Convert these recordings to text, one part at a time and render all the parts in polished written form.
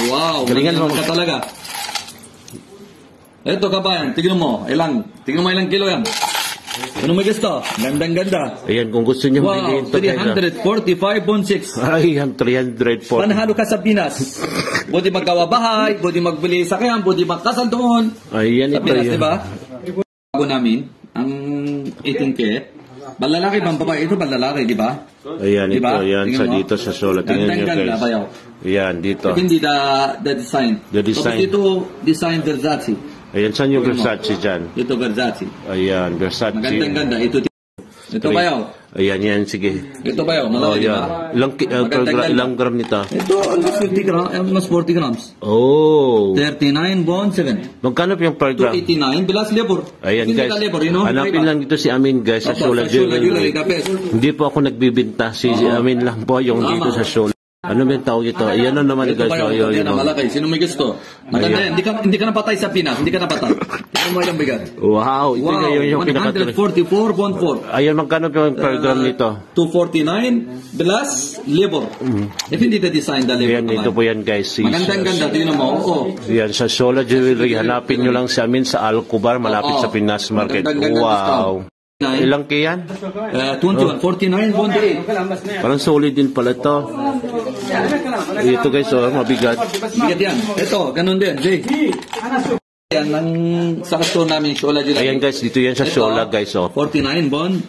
wow. Galingan mo. Ka talaga. Ito kabayan, tignan mo ilang kilo yan. Ano may gusto? Gandang-ganda. Ayan, kung gusto nyo Wow, 345.6. Ayan, 340. Panahalo ka sa Pinas. Pwede maggawa bahay, pwede magbili sakyan, pwede magkasal doon. Ayan, Sa ito Pinas, yan. diba? Bago namin, ang 18K, balalaki bang babae? Ito balalaki, di ba? Ayan, Diba? ito. Ayan, Tingnan sa mo. dito sa sola. Tingnan nyo, Gandang-ganda, guys. bayaw. Ayan, dito. Hindi the design. The design. Tapos ito, design Versace. Ayan, saan yung Versace dyan? Ito Versace. Ayan, Versace. Magandang-ganda. Ito bayaw. Ayan, yan, sige. Ito bayaw, Oh, malaki, di yan. ba? Ilang, ilang gram nito? Ito, almost 50 grams, almost 40 grams. Oh. 39.7. Magkano po yung per gram? 289 plus labor. Ayan, Hindi guys. ka labor, you know? Hanapin lang dito si Amin, guys, sa Opo, Shola sa Shola Jewelry. Jewelry, kapes. Hindi po ako nagbibinta. Si Amin lang po yung Tama. dito sa Shola. Ano ba yung tawag ito? Ayan na naman, Ito guys. bayaw, Ayan, yan ang malaki. Sino may gusto? Maganda yan. Hindi ka napatay sa Pinas. Hindi ka napatay. Ito mo yung bigat. Wow, ito Wow, ngayon yung pinakatuloy. 144.4. Ayan, magkano po yung per gram nito? 249 plus labor. If hindi the design, the labor. Ayan, ito po yan, guys. Magandang-ganda. Tingnan mo. Oo. Yan, sa Shola Jewelry. Hanapin nyo lang si Amin sa Alcobar, malapit sa Pinas Market. Magandang-ganda Wow. Ilang kaya yan? 21, 49.8. Parang solid din pala to. Ito guys, mabigat. Bigat yan. Ito, ganun din. Jay. Yan ang sa store namin, Shola Jewelry. Ayan guys, dito yan sa Shola guys. 49.7,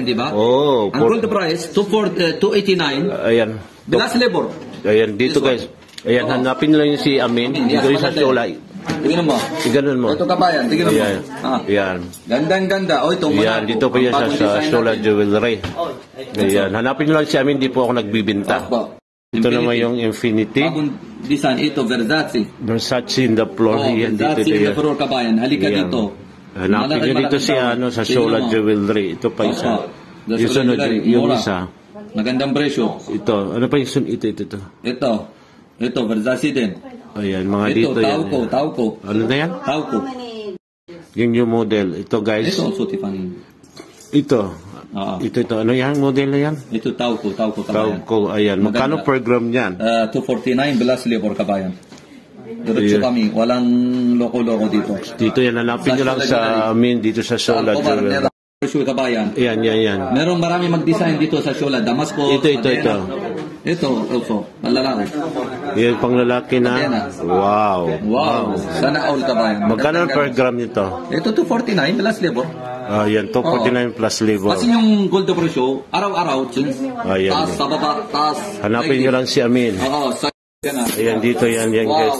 di ba? Oh, Ang gold price, 289. Ayan. Plus labor. Ayan, dito guys. Ayan, hanapin nyo lang yung si Amin. Dito yung sa Shola. Tingnan mo. Iganon mo. Ito kabayan, tingnan mo. Ayan. Ah. Ayan. Gandang-ganda. O, ito. Ayan, dito po yan sa Shola Jewelry. Ayan, hanapin nyo lang si Amin. Di po ako nagbibinta. Ito naman yung Infinity. Bagong design, ito, Versace. Versace in the floor. Ayan, dito. Versace in the floor, kabayan. Halika Ayan. dito. Hanapin nyo dito si sa Shola Jewelry. Ito pa isa. Yung sunod, yung isa. Magandang presyo. Ito. Ano pa yung sunod? Ito. Ito, Versace din. Ayan, mga Ito, dito yan. Tauco. Ano na yan? Tauco. Yung new model. Ito guys. Ito, also Tiffany. Ito. Oo. Ito. Ano yan? Model na yan? Ito, Tauco, kabayan. Tauco. Ayan. Magkano per gram yan? 249 plus labor, kabayan. Diretso Ayan. kami. Walang loko-loko dito. Dito yan. Hanapin nyo lang sa amin dito sa Shola Jewelry. Presyo, kabayan. Yan. Meron marami mag-design dito sa Shola. Damasco. Ito. Ito, also. Malalaki. Yan, pang lalaki na. Wow. Wow. Sana all, kabayan. Magkano per gram nito? Ito, 249 plus labor. Yan, 249 plus labor. Kasi yung gold presyo, araw-araw, chins. Ayan. Taas, sa baba, taas. Hanapin nyo lang si Amin. Oo, sa yan ah. Ayan, dito yan guys.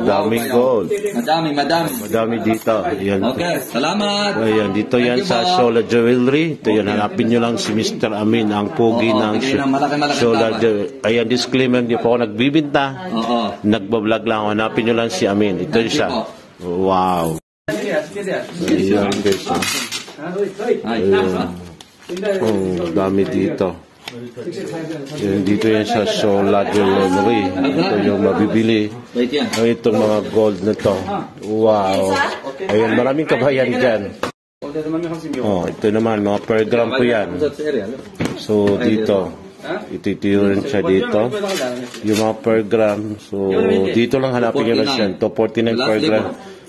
Daming kayo. gold. Madami. Madami dito. Ayan. Okay, salamat. Ayan, dito yan Thank you, sa po. Shola Jewelry. Ito yan, hanapin nyo lang si Mr. Amin, ang pogi Oo, ng bigay ng malaki-malaki Shola tama. Jewelry. Ayan, disclaimer, hindi po ako nagbibinta. Oo. Nagbablog lang ako. Hanapin nyo lang si Amin. Ito Thank you siya. po. Wow. Ayan, guys. Ay, Oh, dami dito. Ayan, dito yan sa Shola Jewelry. Ito yung mabibili. wait yan. Itong mga gold na to. Wow. Ayan, maraming kabayan dyan. Oh, ito naman, mga per gram po yan. So, dito. Ito rin siya dito. Yung mga per gram. So, dito lang hanapin nyo lang siya. Ito, 49 per gram.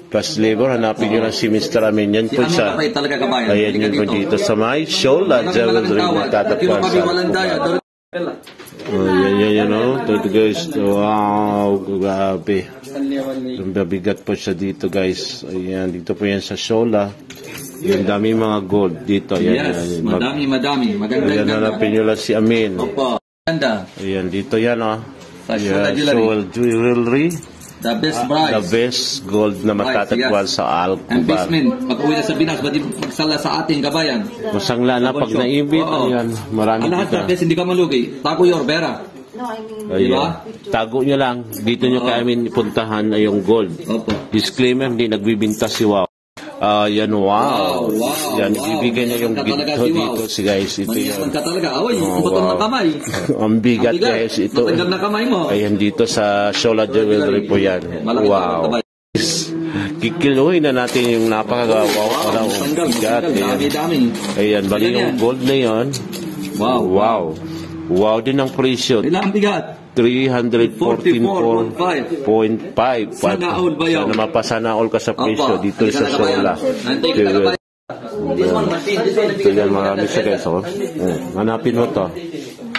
Plus labor, hanapin nyo lang si Mr. Amin. Yan po siya. Talaga kabayan. Ayan yun po dito sa may Shola Jewelry na tatapwan sa Alcobar. Oh, yan, oh. Ito guys. Wow, grabe. Mabigat po siya dito guys. Ayan, dito po yan sa Shola. Yung dami mga gold dito. Ayan, Yes, madami. Magandang Ayan, hanapin nyo lang si Amin. Opo. Ganda. Ayan, dito yan, oh. Sa Shola Ayan, Jewelry. Shola Jewelry. The best price. The best gold na matatagpuan sa Alcobar. Investment. Pag-uwi na sa Pinas, pwede magsala sa ating kabayan. Masangla na pag naibit. Oo. Ayan, marami Ang lahat dito. sa best, hindi ka malugi. Tago your pera. Ayan. Tago nyo lang. Dito nyo kami puntahan na yung gold. Opo. Disclaimer, hindi nagbibinta si Wow. Yan, wow. Yan, ibigay niya yung Talaga ginto si Wow. dito si guys. Ito Manyaman yan. ka talaga. Away, Oh, butong wow. ng kamay. Ang bigat guys. Ito. Matanggal na kamay mo. Ayan, dito sa Shola Jewelry po yan. Malaki Wow. kamay. Kikiluhin na natin yung napakagawaw. Tanggal. Bigat. Ayan. Dami. Ayan, bali yung gold na yon. Wow. Wow. Wow din ang presyo. Ilang bigat? 344.5. Sana all ba yun? Sana mapasana all ka sa presyo dito sa Sola. Ito yan, marami siya guys. Oh. Hanapin mo to.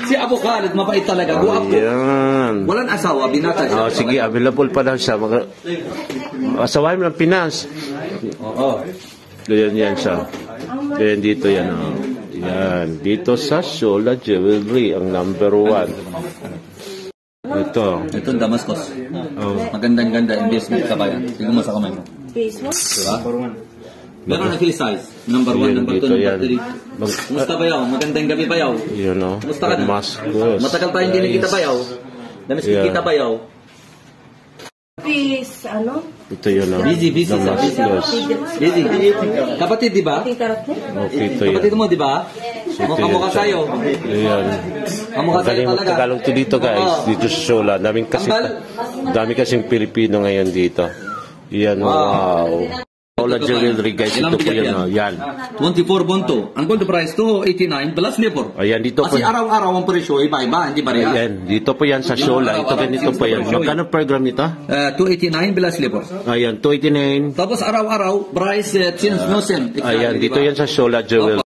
Si Abu Khalid, mabait talaga. Guwapo. Ayan. Walang asawa, binata siya. Sige, available pa daw siya. Asawahin mo ng Pinas. Oo. Yan siya. Yan dito yan. Oh. Yan. Dito sa Sola Jewelry, ang number 1. Ito. Ito Damascus. Oh. Magandang-ganda investment ka ba yan? Tingnan mo sa kamay mo. Facebook? Diba? Meron na size. Number 1, number 2, number 3. Kumusta ba yaw? Magandang gabi ba yaw? Yun o. Kumusta ka na? Damascus. Matagal tayo hindi nakita ba yaw? Damis kita ba yaw? Peace, ano? Ito yun o. Busy sa Damascus. Busy. Kapatid, di ba? Okay, ito yan. Kapatid mo, di ba? Kamukha tayo. Ayan. Kamukha tayo Magaling talaga. Tagalog to dito guys. Dito sa Sola. Dami kasing Pilipino ngayon dito. Yan, wow. Sola Jewelry guys. Ito po yan. Yan. 24 bonto. Ang gold price to 89 plus labor. Ayan, dito po. Kasi araw-araw ang presyo, iba-iba, hindi pareha. Ayan, dito po yan sa Sola. Ito ganito po yan. Magkano per gram nito? 289 plus labor. Ayan, 289. Tapos araw-araw, price change no same. Ayan, dito yan sa Sola Jewelry.